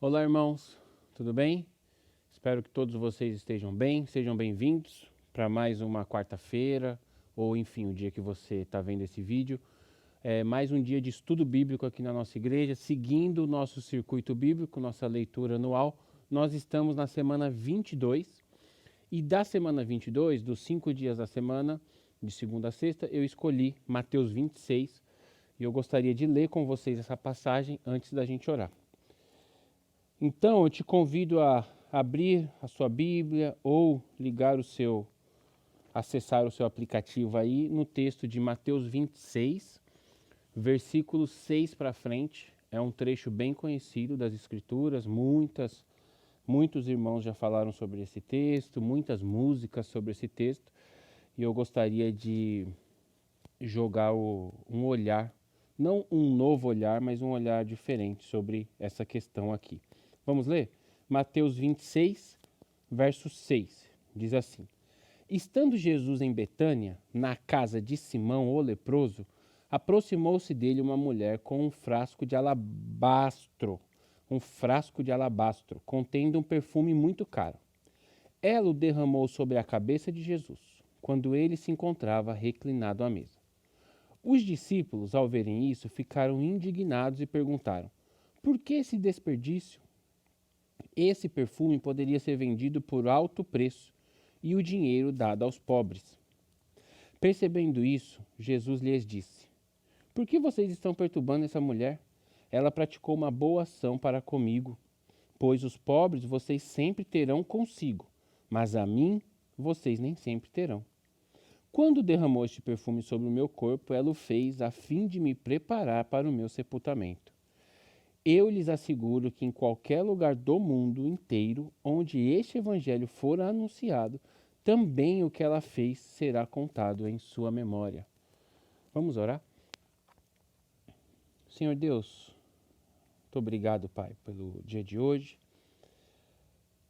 Olá, irmãos, tudo bem? Espero que todos vocês estejam bem, sejam bem-vindos para mais uma quarta-feira, ou enfim, o dia que você está vendo esse vídeo. Mais um dia de estudo bíblico aqui na nossa igreja, seguindo o nosso circuito bíblico, nossa leitura anual. Nós estamos na semana 22, e da semana 22, dos 5 dias da semana, de segunda a sexta, eu escolhi Mateus 26, e eu gostaria de ler com vocês essa passagem antes da gente orar. Então, eu te convido a abrir a sua Bíblia ou acessar o seu aplicativo aí no texto de Mateus 26, versículos 6 para frente. É um trecho bem conhecido das Escrituras, muitos irmãos já falaram sobre esse texto, muitas músicas sobre esse texto, e eu gostaria de jogar um olhar, não um novo olhar, mas um olhar diferente sobre essa questão aqui. Vamos ler? Mateus 26, verso 6, diz assim: Estando Jesus em Betânia, na casa de Simão, o leproso, aproximou-se dele uma mulher com um frasco de alabastro, contendo um perfume muito caro. Ela o derramou sobre a cabeça de Jesus, quando ele se encontrava reclinado à mesa. Os discípulos, ao verem isso, ficaram indignados e perguntaram: por que esse desperdício? Esse perfume poderia ser vendido por alto preço e o dinheiro dado aos pobres. Percebendo isso, Jesus lhes disse: Por que vocês estão perturbando essa mulher? Ela praticou uma boa ação para comigo, pois os pobres vocês sempre terão consigo, mas a mim vocês nem sempre terão. Quando derramou este perfume sobre o meu corpo, ela o fez a fim de me preparar para o meu sepultamento. Eu lhes asseguro que em qualquer lugar do mundo inteiro onde este evangelho for anunciado, também o que ela fez será contado em sua memória. Vamos orar? Senhor Deus, muito obrigado, Pai, pelo dia de hoje.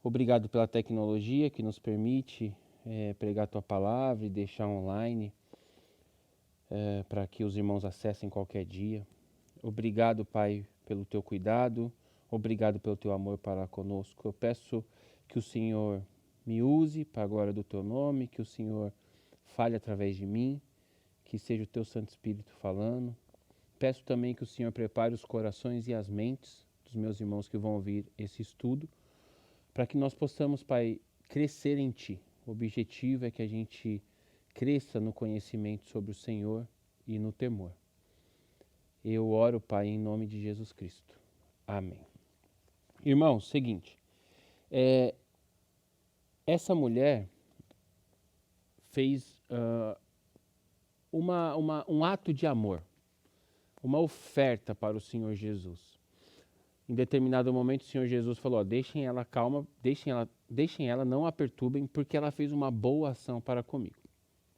Obrigado pela tecnologia que nos permite pregar a Tua palavra e deixar online para que os irmãos acessem qualquer dia. Obrigado, Pai, pelo Teu cuidado. Obrigado pelo Teu amor para conosco. Eu peço que o Senhor me use para a glória do Teu nome, que o Senhor fale através de mim, que seja o Teu Santo Espírito falando. Peço também que o Senhor prepare os corações e as mentes dos meus irmãos que vão ouvir esse estudo, para que nós possamos, Pai, crescer em Ti. O objetivo é que a gente cresça no conhecimento sobre o Senhor e no temor. Eu oro, Pai, em nome de Jesus Cristo. Amém. Irmãos, seguinte, essa mulher fez um ato de amor, uma oferta para o Senhor Jesus. Em determinado momento, o Senhor Jesus falou: deixem ela calma, deixem ela, não a perturbem, porque ela fez uma boa ação para comigo.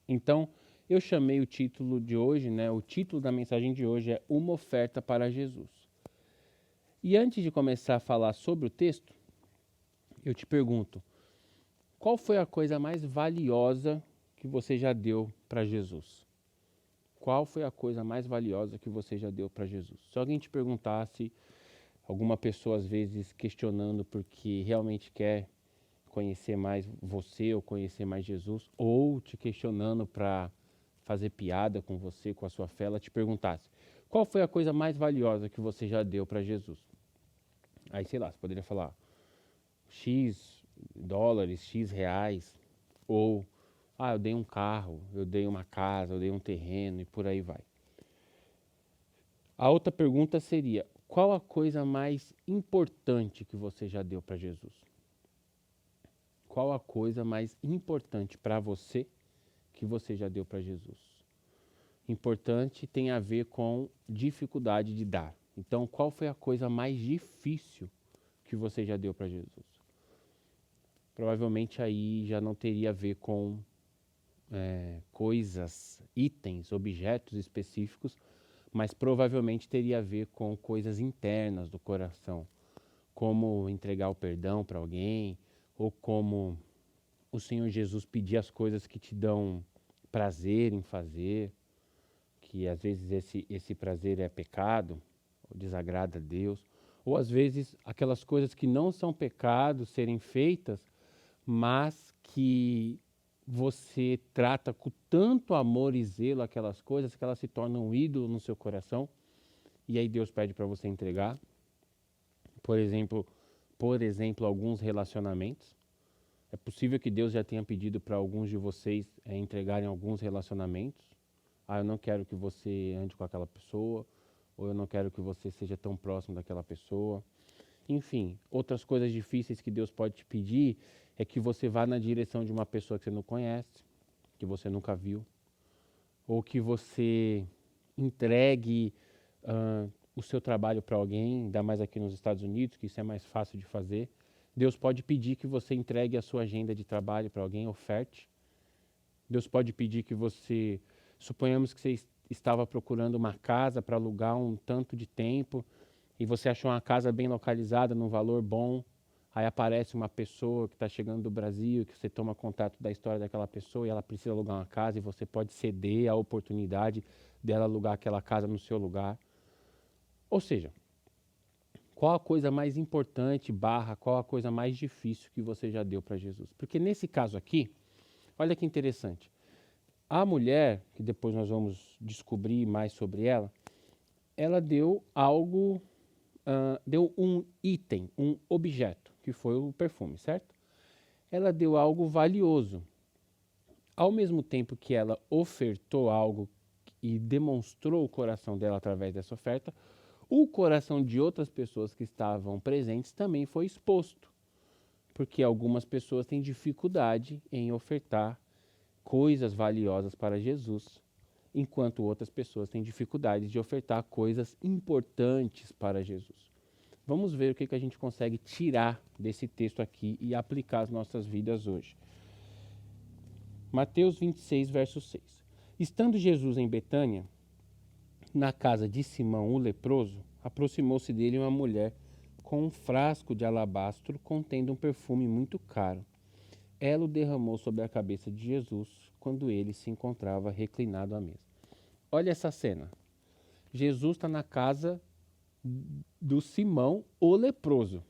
Então, eu chamei o título de hoje, o título da mensagem de hoje é Uma Oferta para Jesus. E antes de começar a falar sobre o texto, eu te pergunto: qual foi a coisa mais valiosa que você já deu para Jesus? Qual foi a coisa mais valiosa que você já deu para Jesus? Se alguém te perguntasse, alguma pessoa às vezes questionando porque realmente quer conhecer mais você ou conhecer mais Jesus, ou te questionando para fazer piada com você, com a sua fé, ela te perguntasse: qual foi a coisa mais valiosa que você já deu para Jesus? Aí, sei lá, você poderia falar X dólares, X reais, ou eu dei um carro, eu dei uma casa, eu dei um terreno e por aí vai. A outra pergunta seria: qual a coisa mais importante que você já deu para Jesus? Qual a coisa mais importante para você que você já deu para Jesus? Importante tem a ver com dificuldade de dar. Então, qual foi a coisa mais difícil que você já deu para Jesus? Provavelmente aí já não teria a ver com coisas, itens, objetos específicos, mas provavelmente teria a ver com coisas internas do coração, como entregar o perdão para alguém, ou como o Senhor Jesus pedir as coisas que te dão prazer em fazer, que às vezes esse prazer é pecado, ou desagrada a Deus, ou às vezes aquelas coisas que não são pecado serem feitas, mas que você trata com tanto amor e zelo aquelas coisas que elas se tornam um ídolo no seu coração, e aí Deus pede para você entregar. Por exemplo, alguns relacionamentos. É possível que Deus já tenha pedido para alguns de vocês entregarem alguns relacionamentos. Eu não quero que você ande com aquela pessoa, ou eu não quero que você seja tão próximo daquela pessoa. Enfim, outras coisas difíceis que Deus pode te pedir é que você vá na direção de uma pessoa que você não conhece, que você nunca viu, ou que você entregue o seu trabalho para alguém, ainda mais aqui nos Estados Unidos, que isso é mais fácil de fazer. Deus pode pedir que você entregue a sua agenda de trabalho para alguém, oferte. Deus pode pedir que você, suponhamos que você estava procurando uma casa para alugar um tanto de tempo, e você achou uma casa bem localizada, num valor bom, aí aparece uma pessoa que está chegando do Brasil, que você toma contato da história daquela pessoa e ela precisa alugar uma casa, e você pode ceder a oportunidade dela alugar aquela casa no seu lugar. Ou seja, qual a coisa mais importante, qual a coisa mais difícil que você já deu para Jesus? Porque nesse caso aqui, olha que interessante, a mulher, que depois nós vamos descobrir mais sobre ela deu algo, deu um item, um objeto, que foi o perfume, certo? Ela deu algo valioso. Ao mesmo tempo que ela ofertou algo e demonstrou o coração dela através dessa oferta, o coração de outras pessoas que estavam presentes também foi exposto, porque algumas pessoas têm dificuldade em ofertar coisas valiosas para Jesus, enquanto outras pessoas têm dificuldade de ofertar coisas importantes para Jesus. Vamos ver o que a gente consegue tirar desse texto aqui e aplicar às nossas vidas hoje. Mateus 26, verso 6. Estando Jesus em Betânia, na casa de Simão o leproso, aproximou-se dele uma mulher com um frasco de alabastro contendo um perfume muito caro. Ela o derramou sobre a cabeça de Jesus quando ele se encontrava reclinado à mesa. Olha essa cena. Jesus está na casa do Simão o leproso.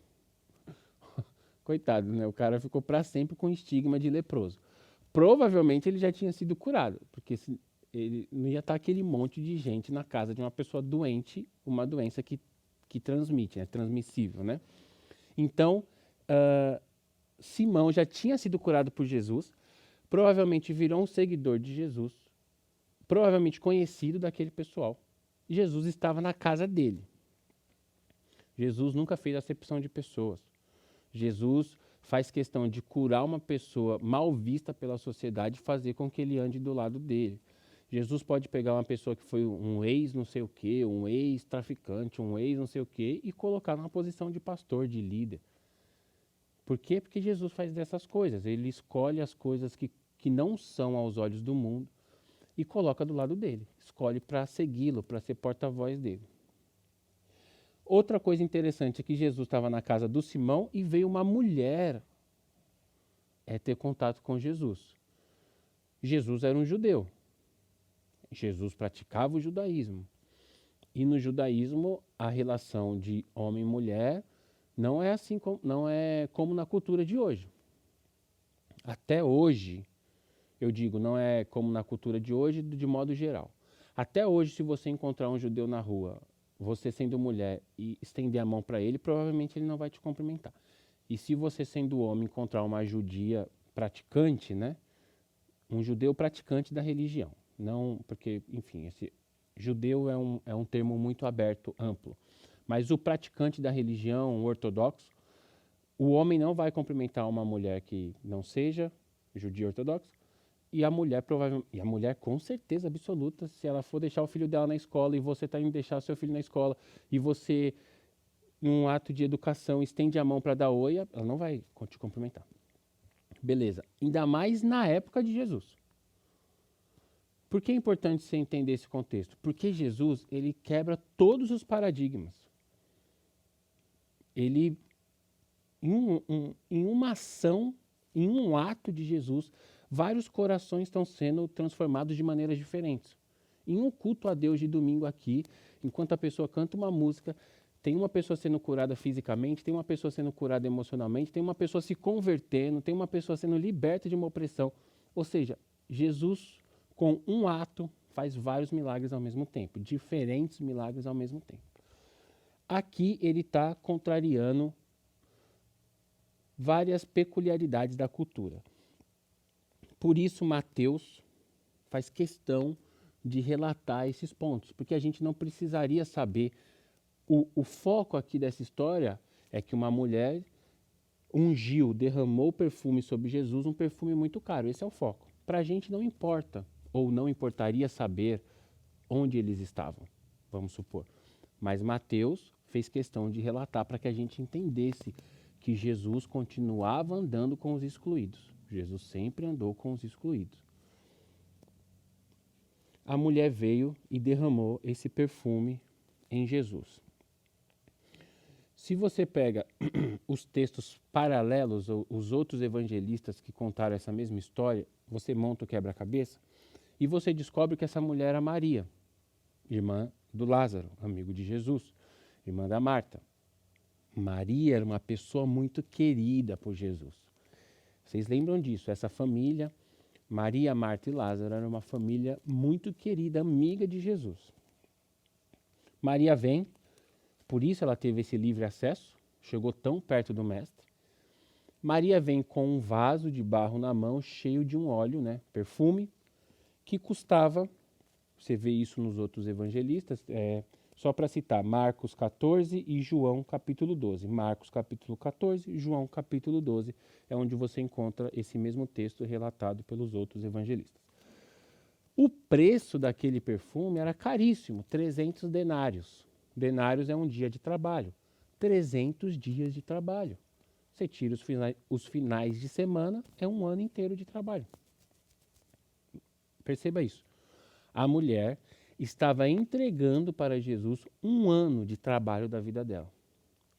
Coitado, né? O cara ficou para sempre com estigma de leproso. Provavelmente ele já tinha sido curado, porque ele não ia estar aquele monte de gente na casa de uma pessoa doente, uma doença que transmite, é transmissível, né? Então, Simão já tinha sido curado por Jesus, provavelmente virou um seguidor de Jesus, provavelmente conhecido daquele pessoal. Jesus estava na casa dele. Jesus nunca fez acepção de pessoas. Jesus faz questão de curar uma pessoa mal vista pela sociedade e fazer com que ele ande do lado dele. Jesus pode pegar uma pessoa que foi um ex não sei o quê, um ex-traficante, um ex não sei o quê, e colocar numa posição de pastor, de líder. Por quê? Porque Jesus faz dessas coisas. Ele escolhe as coisas que não são aos olhos do mundo e coloca do lado dele. Escolhe para segui-lo, para ser porta-voz dele. Outra coisa interessante é que Jesus estava na casa do Simão e veio uma mulher ter contato com Jesus. Jesus era um judeu. Jesus praticava o judaísmo. E no judaísmo, a relação de homem e mulher não é assim, não é como na cultura de hoje. Até hoje, eu digo, não é como na cultura de hoje, de modo geral. Até hoje, se você encontrar um judeu na rua, você sendo mulher e estender a mão para ele, provavelmente ele não vai te cumprimentar. E se você sendo homem encontrar uma judia praticante, né? Um judeu praticante da religião. Não, porque, enfim, esse judeu é um termo muito aberto, amplo. Mas o praticante da religião, o ortodoxo, o homem não vai cumprimentar uma mulher que não seja judia ortodoxa, e a mulher provavelmente, e a mulher com certeza absoluta, se ela for deixar o filho dela na escola e você está indo deixar seu filho na escola e você, num ato de educação, estende a mão para dar oi, ela não vai te cumprimentar. Beleza. Ainda mais na época de Jesus. Por que é importante você entender esse contexto? Porque Jesus, ele quebra todos os paradigmas. Ele, em uma ação, em um ato de Jesus, vários corações estão sendo transformados de maneiras diferentes. Em um culto a Deus de domingo aqui, enquanto a pessoa canta uma música, Tem uma pessoa sendo curada fisicamente, tem uma pessoa sendo curada emocionalmente, tem uma pessoa se convertendo, tem uma pessoa sendo liberta de uma opressão. Ou seja, Jesus, com um ato, faz vários milagres ao mesmo tempo, diferentes milagres ao mesmo tempo. Aqui ele está contrariando várias peculiaridades da cultura. Por isso, Mateus faz questão de relatar esses pontos, porque a gente não precisaria saber. O foco aqui dessa história é que uma mulher ungiu, derramou perfume sobre Jesus, um perfume muito caro. Esse é o foco. Para a gente não importa, ou não importaria saber onde eles estavam, vamos supor. Mas Mateus fez questão de relatar para que a gente entendesse que Jesus continuava andando com os excluídos. Jesus sempre andou com os excluídos. A mulher veio e derramou esse perfume em Jesus. Se você pega os textos paralelos, ou os outros evangelistas que contaram essa mesma história, você monta o quebra-cabeça e você descobre que essa mulher era Maria, irmã do Lázaro, amigo de Jesus, irmã da Marta. Maria era uma pessoa muito querida por Jesus. Vocês lembram disso? Essa família, Maria, Marta e Lázaro, era uma família muito querida, amiga de Jesus. Maria vem, por isso ela teve esse livre acesso, chegou tão perto do mestre. Maria vem com um vaso de barro na mão, cheio de um óleo, perfume, que custava, você vê isso nos outros evangelistas, só para citar, Marcos 14 e João capítulo 12. Marcos capítulo 14, João capítulo 12, é onde você encontra esse mesmo texto relatado pelos outros evangelistas. O preço daquele perfume era caríssimo, 300 denários. Denários é um dia de trabalho, 300 dias de trabalho. Você tira os finais de semana, é um ano inteiro de trabalho. Perceba isso. A mulher estava entregando para Jesus um ano de trabalho da vida dela.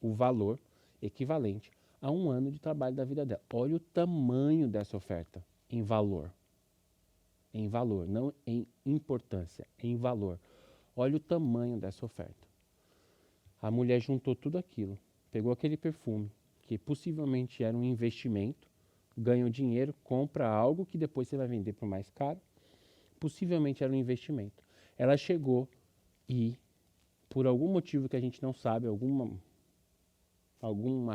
O valor equivalente a um ano de trabalho da vida dela. Olha o tamanho dessa oferta em valor. Em valor, não em importância, em valor. Olha o tamanho dessa oferta. A mulher juntou tudo aquilo, pegou aquele perfume, que possivelmente era um investimento, ganha o dinheiro, compra algo que depois você vai vender por mais caro, possivelmente era um investimento. Ela chegou e, por algum motivo que a gente não sabe, alguma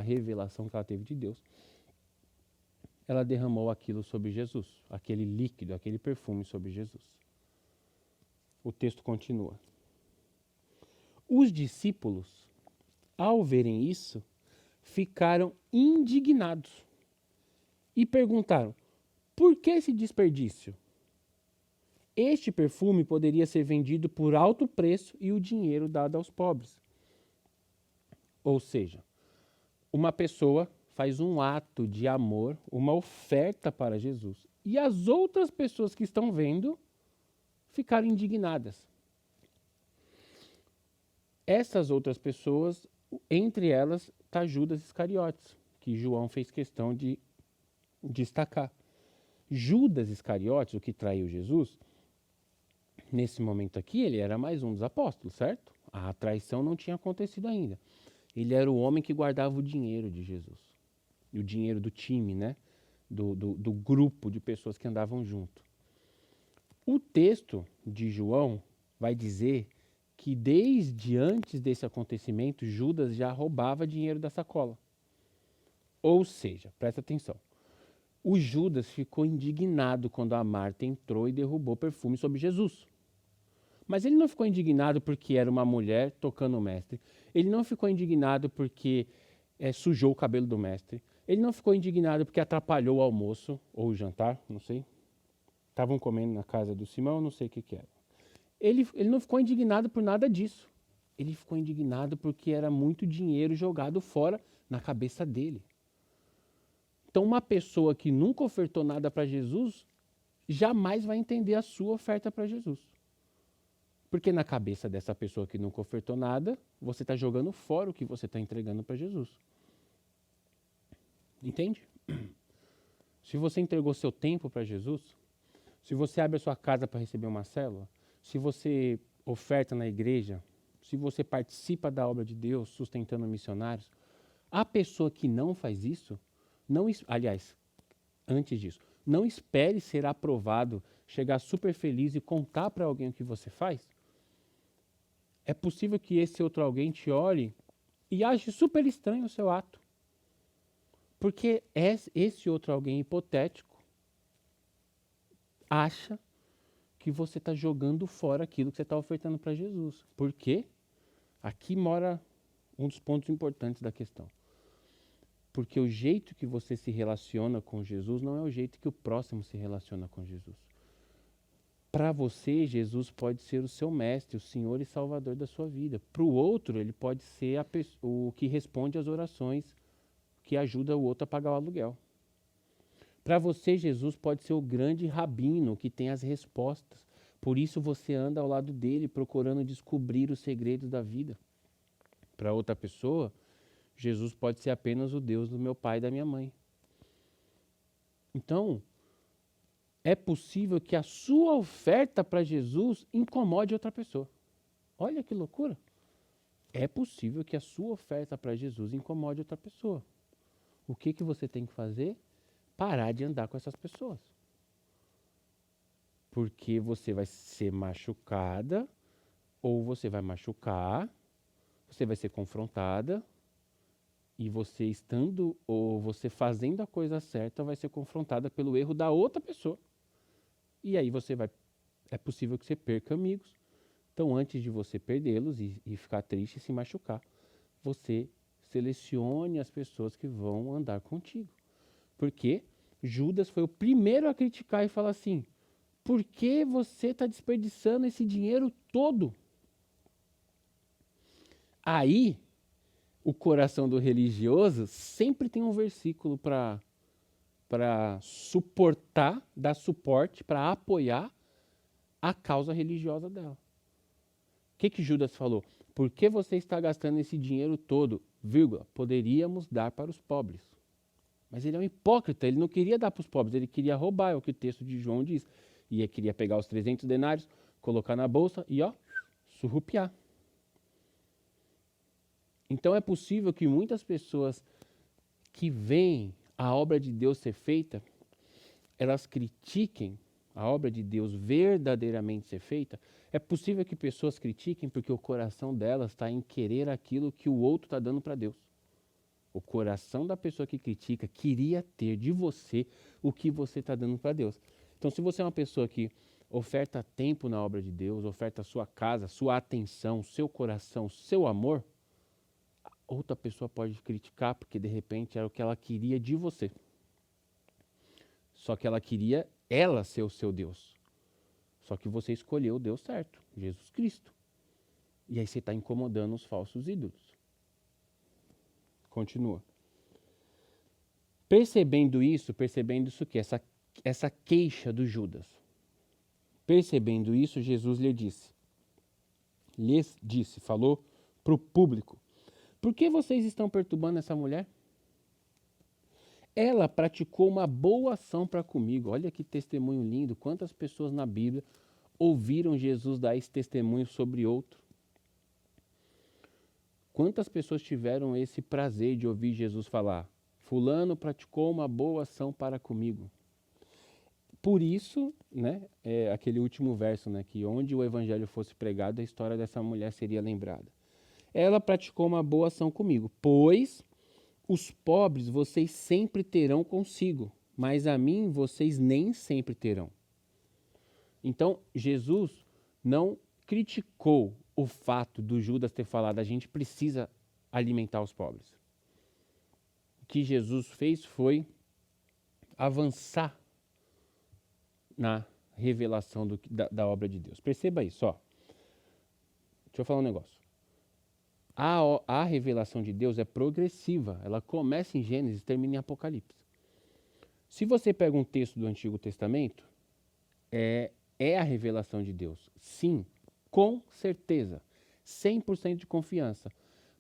revelação que ela teve de Deus, ela derramou aquilo sobre Jesus, aquele líquido, aquele perfume sobre Jesus. O texto continua. Os discípulos, ao verem isso, ficaram indignados e perguntaram: por que esse desperdício? Este perfume poderia ser vendido por alto preço e o dinheiro dado aos pobres. Ou seja, uma pessoa faz um ato de amor, uma oferta para Jesus, e as outras pessoas que estão vendo ficaram indignadas. Essas outras pessoas, entre elas está Judas Iscariotes, que João fez questão de destacar. Judas Iscariotes, o que traiu Jesus, nesse momento aqui, ele era mais um dos apóstolos, certo? A traição não tinha acontecido ainda. Ele era o homem que guardava o dinheiro de Jesus. E o dinheiro do time, do grupo de pessoas que andavam junto. O texto de João vai dizer que desde antes desse acontecimento, Judas já roubava dinheiro da sacola. Ou seja, presta atenção, o Judas ficou indignado quando a Marta entrou e derrubou perfume sobre Jesus. Mas ele não ficou indignado porque era uma mulher tocando o mestre. Ele não ficou indignado porque sujou o cabelo do mestre. Ele não ficou indignado porque atrapalhou o almoço ou o jantar, não sei. Estavam comendo na casa do Simão, não sei o que era. Ele não ficou indignado por nada disso. Ele ficou indignado porque era muito dinheiro jogado fora na cabeça dele. Então, uma pessoa que nunca ofertou nada para Jesus, jamais vai entender a sua oferta para Jesus. Porque na cabeça dessa pessoa que nunca ofertou nada, você está jogando fora o que você está entregando para Jesus. Entende? Se você entregou seu tempo para Jesus, se você abre a sua casa para receber uma célula, se você oferta na igreja, se você participa da obra de Deus, sustentando missionários, a pessoa que não faz isso, aliás, antes disso, não espere ser aprovado, chegar super feliz e contar para alguém o que você faz. É possível que esse outro alguém te olhe e ache super estranho o seu ato. Porque esse outro alguém hipotético acha que você está jogando fora aquilo que você está ofertando para Jesus. Por quê? Aqui mora um dos pontos importantes da questão. Porque o jeito que você se relaciona com Jesus não é o jeito que o próximo se relaciona com Jesus. Para você, Jesus pode ser o seu mestre, o Senhor e Salvador da sua vida. Para o outro, ele pode ser o que responde às orações, que ajuda o outro a pagar o aluguel. Para você, Jesus pode ser o grande rabino que tem as respostas. Por isso você anda ao lado dele procurando descobrir os segredos da vida. Para outra pessoa, Jesus pode ser apenas o Deus do meu pai e da minha mãe. Então, é possível que a sua oferta para Jesus incomode outra pessoa. Olha que loucura. É possível que a sua oferta para Jesus incomode outra pessoa. O que você tem que fazer? Parar de andar com essas pessoas. Porque você vai ser machucada, ou você vai machucar, você vai ser confrontada, e você estando ou você fazendo a coisa certa vai ser confrontada pelo erro da outra pessoa. E aí é possível que você perca amigos. Então, antes de você perdê-los e ficar triste e se machucar, você selecione as pessoas que vão andar contigo. Porque Judas foi o primeiro a criticar e falar assim: por que você está desperdiçando esse dinheiro todo? Aí, o coração do religioso sempre tem um versículo para suportar, dar suporte, para apoiar a causa religiosa dela. O que Judas falou? Por que você está gastando esse dinheiro todo? Vírgula, poderíamos dar para os pobres. Mas ele é um hipócrita, ele não queria dar para os pobres, ele queria roubar, é o que o texto de João diz. E ele queria pegar os 300 denários, colocar na bolsa e surrupiar. Então é possível que muitas pessoas que veem a obra de Deus ser feita, elas critiquem a obra de Deus verdadeiramente ser feita. É possível que pessoas critiquem porque o coração delas está em querer aquilo que o outro está dando para Deus. O coração da pessoa que critica queria ter de você o que você está dando para Deus. Então, se você é uma pessoa que oferta tempo na obra de Deus, oferta a sua casa, sua atenção, seu coração, seu amor, outra pessoa pode criticar porque de repente era o que ela queria de você. Só que ela queria ela ser o seu Deus. Só que você escolheu o Deus certo, Jesus Cristo. E aí você está incomodando os falsos ídolos. Continua. Percebendo isso que essa queixa do Judas. Percebendo isso, Jesus lhes disse, falou para o público: por que vocês estão perturbando essa mulher? Ela praticou uma boa ação para comigo. Olha que testemunho lindo. Quantas pessoas na Bíblia ouviram Jesus dar esse testemunho sobre outro? Quantas pessoas tiveram esse prazer de ouvir Jesus falar: fulano praticou uma boa ação para comigo? Por isso, aquele último verso, que onde o evangelho fosse pregado, a história dessa mulher seria lembrada. Ela praticou uma boa ação comigo, pois os pobres vocês sempre terão consigo, mas a mim vocês nem sempre terão. Então, Jesus não criticou o fato do Judas ter falado: a gente precisa alimentar os pobres. O que Jesus fez foi avançar na revelação da obra de Deus. Perceba isso, ó. Deixa eu falar um negócio. A revelação de Deus é progressiva. Ela começa em Gênesis e termina em Apocalipse. Se você pega um texto do Antigo Testamento, é a revelação de Deus. Sim, com certeza. 100% de confiança.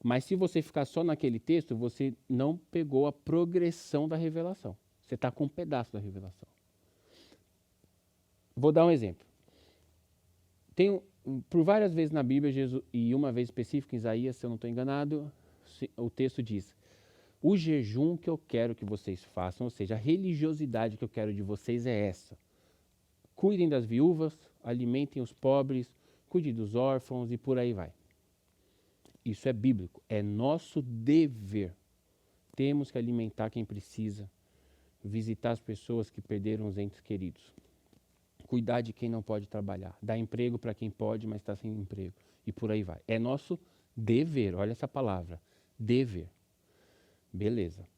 Mas se você ficar só naquele texto, você não pegou a progressão da revelação. Você está com um pedaço da revelação. Vou dar um exemplo. por várias vezes na Bíblia, Jesus, e uma vez específica em Isaías, se eu não estou enganado, o texto diz: o jejum que eu quero que vocês façam, ou seja, a religiosidade que eu quero de vocês é essa. Cuidem das viúvas, alimentem os pobres, cuidem dos órfãos e por aí vai. Isso é bíblico, é nosso dever. Temos que alimentar quem precisa, visitar as pessoas que perderam os entes queridos, cuidar de quem não pode trabalhar, dar emprego para quem pode, mas está sem emprego, e por aí vai. É nosso dever, olha essa palavra, dever. Beleza.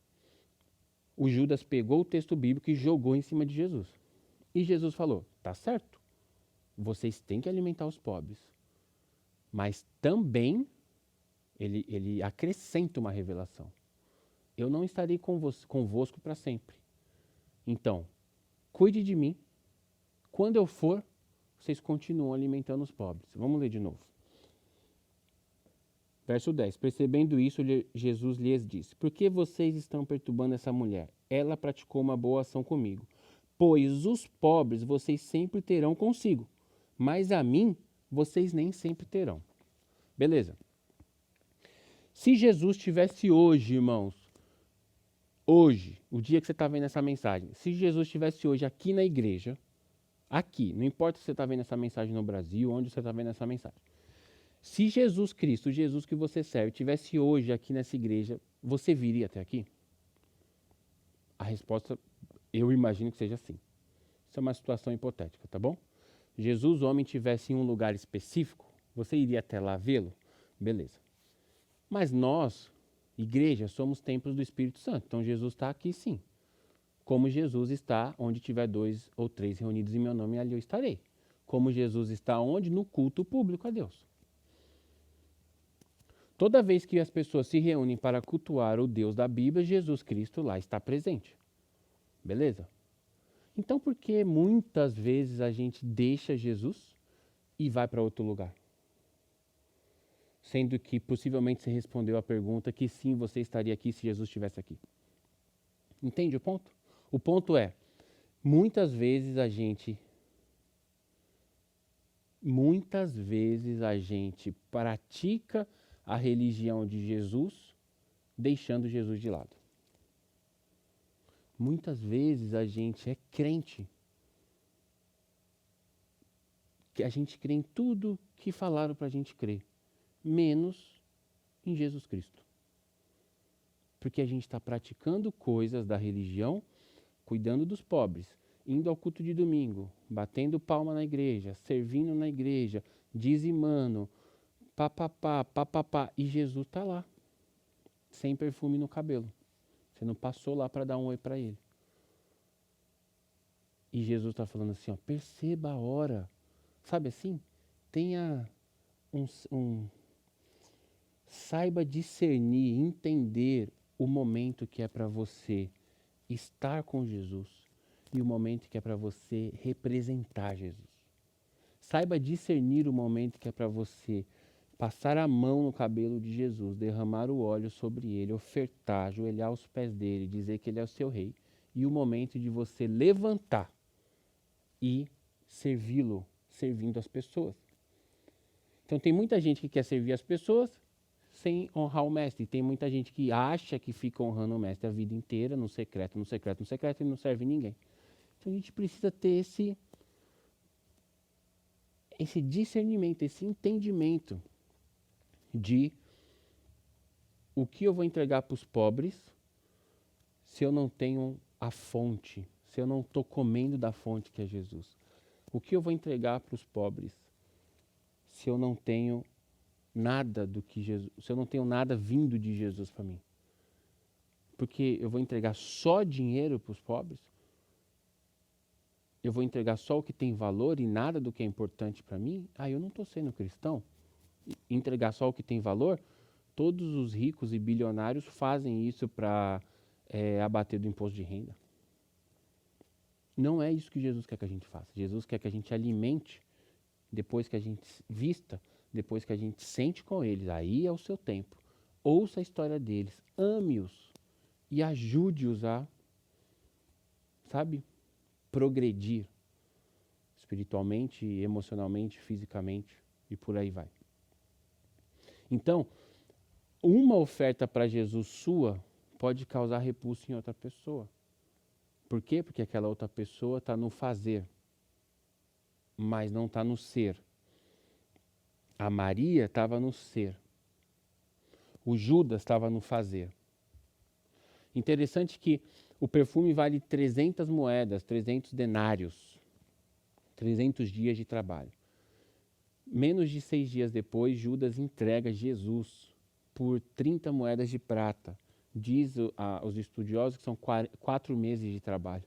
O Judas pegou o texto bíblico e jogou em cima de Jesus. E Jesus falou, tá certo, vocês têm que alimentar os pobres, mas também ele acrescenta uma revelação. Eu não estarei convosco para sempre. Então, cuide de mim. Quando eu for, vocês continuam alimentando os pobres. Vamos ler de novo. Verso 10. Percebendo isso, Jesus lhes disse: por que vocês estão perturbando essa mulher? Ela praticou uma boa ação comigo. Pois os pobres vocês sempre terão consigo, mas a mim vocês nem sempre terão. Beleza. Se Jesus estivesse hoje, irmãos, hoje, o dia que você está vendo essa mensagem, se Jesus estivesse hoje aqui na igreja, aqui, não importa se você está vendo essa mensagem no Brasil, onde você está vendo essa mensagem. Se Jesus Cristo, o Jesus que você serve, estivesse hoje aqui nessa igreja, você viria até aqui? A resposta, eu imagino que seja sim. Isso é uma situação hipotética, tá bom? Jesus, homem, estivesse em um lugar específico, você iria até lá vê-lo? Beleza. Mas nós, igreja, somos templos do Espírito Santo. Então Jesus está aqui sim. Como Jesus está onde tiver 2 ou 3 reunidos em meu nome, ali eu estarei. Como Jesus está onde? No culto público a Deus. Toda vez que as pessoas se reúnem para cultuar o Deus da Bíblia, Jesus Cristo lá está presente. Beleza? Então por que muitas vezes a gente deixa Jesus e vai para outro lugar? Sendo que possivelmente você respondeu a pergunta que sim, você estaria aqui se Jesus estivesse aqui. Entende o ponto? O ponto é, muitas vezes a gente pratica a religião de Jesus deixando Jesus de lado. Muitas vezes a gente é crente. Que a gente crê em tudo que falaram para a gente crer, menos em Jesus Cristo. Porque a gente está praticando coisas da religião, cuidando dos pobres, indo ao culto de domingo, batendo palma na igreja, servindo na igreja, dizimando, papapá, e Jesus está lá, sem perfume no cabelo. Você não passou lá para dar um oi para ele. E Jesus está falando assim, ó, perceba a hora. Sabe assim? Tenha saiba discernir, entender o momento que é para você estar com Jesus e o momento que é para você representar Jesus. Saiba discernir o momento que é para você passar a mão no cabelo de Jesus, derramar o óleo sobre ele, ofertar, ajoelhar aos pés dele, dizer que ele é o seu rei, e o momento de você levantar e servi-lo, servindo as pessoas. Então tem muita gente que quer servir as pessoas sem honrar o mestre. Tem muita gente que acha que fica honrando o mestre a vida inteira, no secreto, e não serve ninguém. Então a gente precisa ter esse discernimento, esse entendimento de o que eu vou entregar para os pobres se eu não tenho a fonte, se eu não estou comendo da fonte que é Jesus. O que eu vou entregar para os pobres se eu não tenho nada do que Jesus, se eu não tenho nada vindo de Jesus para mim? Porque eu vou entregar só dinheiro para os pobres? Eu vou entregar só o que tem valor e nada do que é importante para mim? Eu não estou sendo cristão. Entregar só o que tem valor? Todos os ricos e bilionários fazem isso para abater do imposto de renda. Não é isso que Jesus quer que a gente faça. Jesus quer que a gente alimente, depois que a gente vista, depois que a gente sente com eles. Aí é o seu tempo. Ouça a história deles, ame-os e ajude-os a, progredir espiritualmente, emocionalmente, fisicamente. e por aí vai. Então, uma oferta para Jesus sua pode causar repulso em outra pessoa. Por quê? Porque aquela outra pessoa está no fazer, mas não está no ser. A Maria estava no ser. O Judas estava no fazer. Interessante que o perfume vale 300 moedas, 300 denários, 300 dias de trabalho. Menos de 6 dias depois, Judas entrega Jesus por 30 moedas de prata. Diz os estudiosos que são 4 meses de trabalho.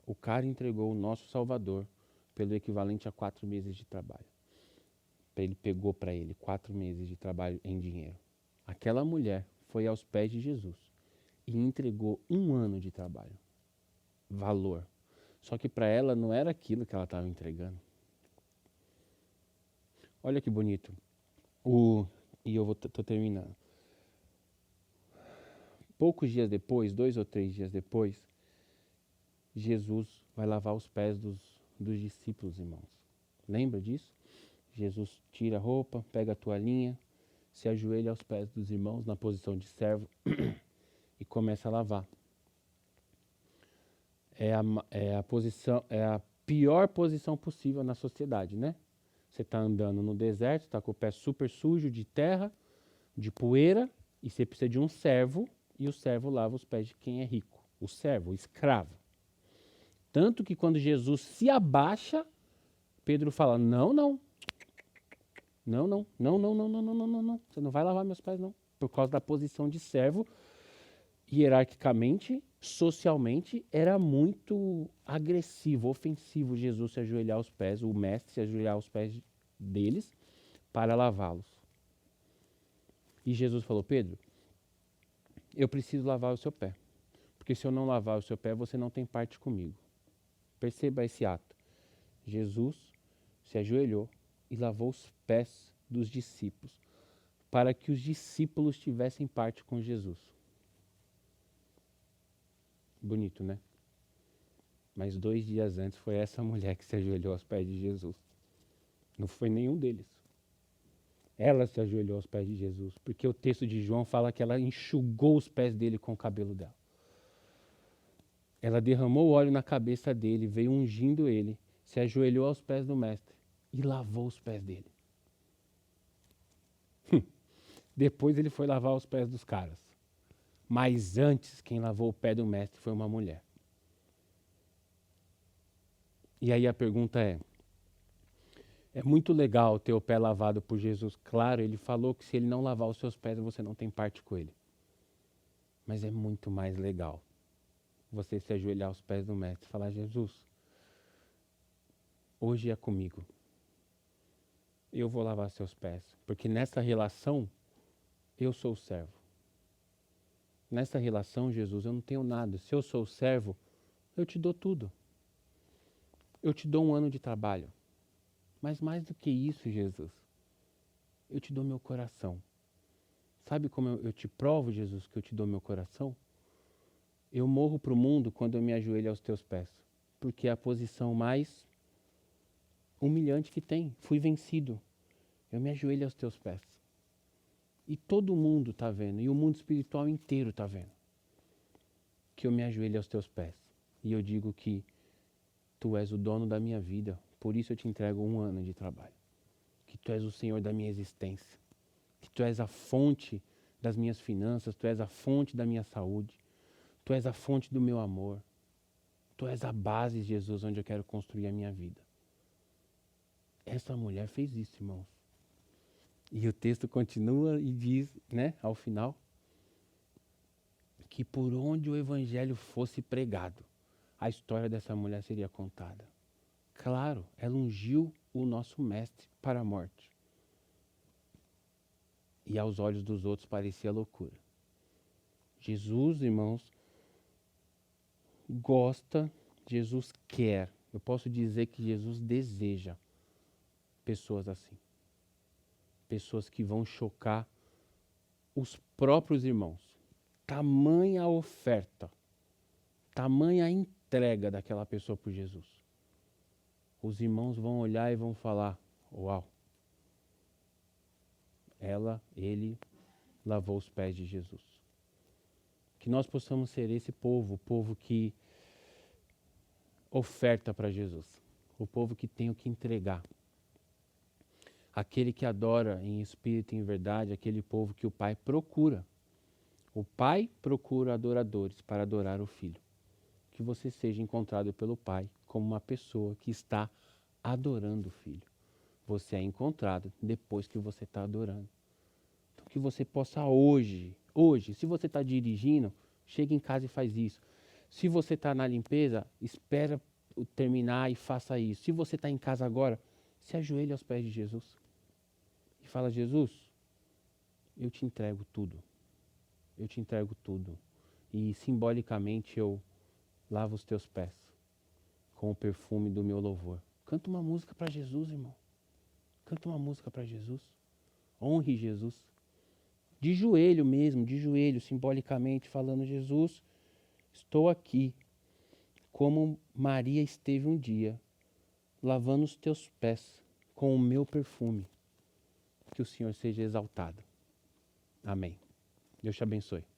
O cara entregou o nosso Salvador pelo equivalente a 4 meses de trabalho. Ele pegou para ele 4 meses de trabalho em dinheiro. Aquela mulher foi aos pés de Jesus e entregou 1 ano de trabalho. Valor. Só que para ela não era aquilo que ela estava entregando. Olha que bonito. E eu estou terminando. Poucos dias depois, 2 ou 3 dias depois, Jesus vai lavar os pés dos discípulos, irmãos. Lembra disso? Jesus tira a roupa, pega a toalhinha, se ajoelha aos pés dos irmãos na posição de servo e começa a lavar. É a pior posição possível na sociedade, né? Você está andando no deserto, está com o pé super sujo de terra, de poeira, e você precisa de um servo, e o servo lava os pés de quem é rico. O servo, o escravo. Tanto que quando Jesus se abaixa, Pedro fala, não, você não vai lavar meus pés não, por causa da posição de servo. Hierarquicamente, socialmente, era muito agressivo, ofensivo Jesus se ajoelhar aos pés, o mestre se ajoelhar aos pés deles para lavá-los. E Jesus falou, Pedro, eu preciso lavar o seu pé, porque se eu não lavar o seu pé, você não tem parte comigo. Perceba esse ato. Jesus se ajoelhou e lavou os pés dos discípulos, para que os discípulos tivessem parte com Jesus. Bonito, né? Mas 2 dias antes foi essa mulher que se ajoelhou aos pés de Jesus. Não foi nenhum deles. Ela se ajoelhou aos pés de Jesus, porque o texto de João fala que ela enxugou os pés dele com o cabelo dela. Ela derramou óleo na cabeça dele, veio ungindo ele, se ajoelhou aos pés do mestre e lavou os pés dele. Depois ele foi lavar os pés dos caras. Mas antes, quem lavou o pé do mestre foi uma mulher. E aí a pergunta é muito legal ter o pé lavado por Jesus. Claro, ele falou que se ele não lavar os seus pés, você não tem parte com ele. Mas é muito mais legal você se ajoelhar aos pés do mestre e falar, Jesus, hoje é comigo. Eu vou lavar seus pés. Porque nessa relação, eu sou o servo. Nessa relação, Jesus, eu não tenho nada. Se eu sou o servo, eu te dou tudo. Eu te dou 1 ano de trabalho. Mas mais do que isso, Jesus, eu te dou meu coração. Sabe como eu te provo, Jesus, que eu te dou meu coração? Eu morro para o mundo quando eu me ajoelho aos teus pés. Porque é a posição mais humilhante que tem. Fui vencido. Eu me ajoelho aos teus pés. E todo mundo está vendo, e o mundo espiritual inteiro está vendo, que eu me ajoelho aos teus pés. E eu digo que tu és o dono da minha vida, por isso eu te entrego 1 ano de trabalho. Que tu és o Senhor da minha existência. Que tu és a fonte das minhas finanças, tu és a fonte da minha saúde. Tu és a fonte do meu amor. Tu és a base, Jesus, onde eu quero construir a minha vida. Essa mulher fez isso, irmãos. E o texto continua e diz, né, ao final, que por onde o evangelho fosse pregado, a história dessa mulher seria contada. Claro, ela ungiu o nosso mestre para a morte. E aos olhos dos outros parecia loucura. Jesus, irmãos, gosta, Jesus quer. Eu posso dizer que Jesus deseja pessoas assim. Pessoas que vão chocar os próprios irmãos. Tamanha a oferta, tamanha a entrega daquela pessoa por Jesus. os irmãos vão olhar e vão falar: uau, ele lavou os pés de Jesus. Que nós possamos ser esse povo, o povo que oferta para Jesus, o povo que tem o que entregar. Aquele que adora em espírito e em verdade, aquele povo que o Pai procura. O Pai procura adoradores para adorar o Filho. Que você seja encontrado pelo Pai como uma pessoa que está adorando o Filho. Você é encontrado depois que você está adorando. Então que você possa hoje, se você está dirigindo, chega em casa e faz isso. Se você está na limpeza, espera terminar e faça isso. Se você está em casa agora, se ajoelhe aos pés de Jesus. E fala: Jesus, eu te entrego tudo. Eu te entrego tudo. E simbolicamente eu lavo os teus pés com o perfume do meu louvor. Canta uma música para Jesus, irmão. Canta uma música para Jesus. Honre Jesus. De joelho mesmo, de joelho, simbolicamente falando: Jesus, estou aqui, como Maria esteve um dia, lavando os teus pés com o meu perfume. Que o Senhor seja exaltado. Amém. Deus te abençoe.